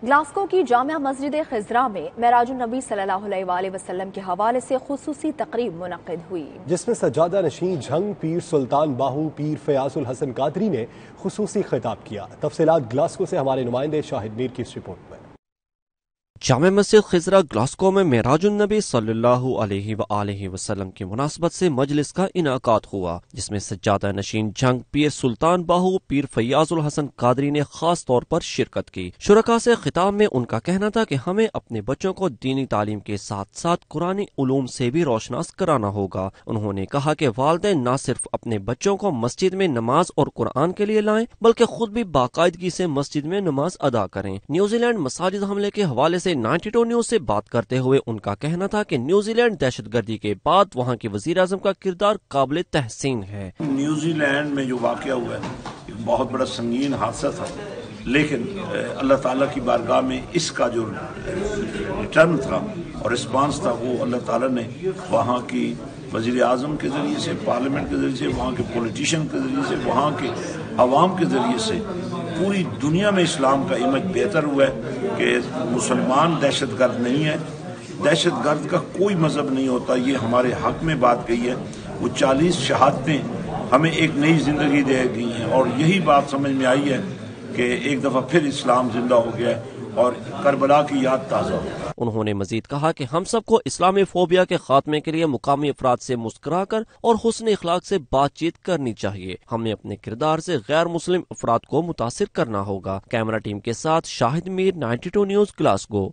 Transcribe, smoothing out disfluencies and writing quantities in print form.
Glasgow کی جامع مسجد-e-خزرا میں مراج-un-نبی صلی اللہ علیہ وسلم کے حوالے سے خصوصی تقریب منعقد ہوئی، جس میں سجادہ نشین جھنگ پیر سلطان باہو پیر فیاض الحسن قادری نے خصوصی خطاب کیا۔ تفصیلات گلاسکو سے ہمارے نمائندے شاہد میر کی اس رپورٹ میں۔ جامع مسجد خزرا گلاسکو میں معراج-un-نبی صلی اللہ علیہ وآلہ وسلم کی مناسبت سے مجلس کا انعقاد ہوا، جس میں سجادہ نشین جھنگ پیر سلطان باہو پیر فیاض الحسن قادری نے خاص طور پر شرکت کی۔ شرکاء سے خطاب میں ان کا کہنا تھا کہ ہمیں اپنے بچوں کو دینی تعلیم کے ساتھ ساتھ قرآنی علوم سے بھی روشناس کرانا ہوگا۔ انہوں نے کہا کہ والدین نہ صرف اپنے بچوں کو مسجد میں نماز اور قرآن کے لیے لائیں بلکہ خود بھی باقاعدگی سے مسجد میں نماز ادا کریں۔ نیوزی لینڈ مساجد حملے کے حوالے سے 92 نیوز سے بات کرتے ہوئے ان کا کہنا تھا کہ نیوزی لینڈ دہشت گردی کے بعد وہاں کے وزیر اعظم کا کردار قابل تحسین ہے۔ نیوزی لینڈ میں جو واقعہ ہوا ہے ایک بہت بڑا سنگین حادثہ تھا، لیکن اللہ تعالیٰ کی بارگاہ میں اس کا جو ریٹرن تھا اور رسپانس تھا وہ اللہ تعالیٰ نے وہاں کی وزیر اعظم کے ذریعے سے، پارلیمنٹ کے ذریعے سے، وہاں کے پولیٹیشین کے ذریعے سے، وہاں کے عوام کے ذریعے سے پوری دنیا میں اسلام کا امیج بہتر ہوا ہے کہ مسلمان دہشت گرد نہیں ہے، دہشت گرد کا کوئی مذہب نہیں ہوتا۔ یہ ہمارے حق میں بات کہی ہے، وہ 40 شہادتیں ہمیں ایک نئی زندگی دے گئی ہیں، اور یہی بات سمجھ میں آئی ہے کہ ایک دفعہ پھر اسلام زندہ ہو گیا ہے اور کربلا کی یاد تازہ ہو۔ انہوں نے مزید کہا کہ ہم سب کو اسلامی فوبیا کے خاتمے کے لیے مقامی افراد سے مسکرا کر اور حسن اخلاق سے بات چیت کرنی چاہیے۔ ہمیں اپنے کردار سے غیر مسلم افراد کو متاثر کرنا ہوگا۔ کیمرہ ٹیم کے ساتھ شاہد میر، 92 نیوز، گلاسگو۔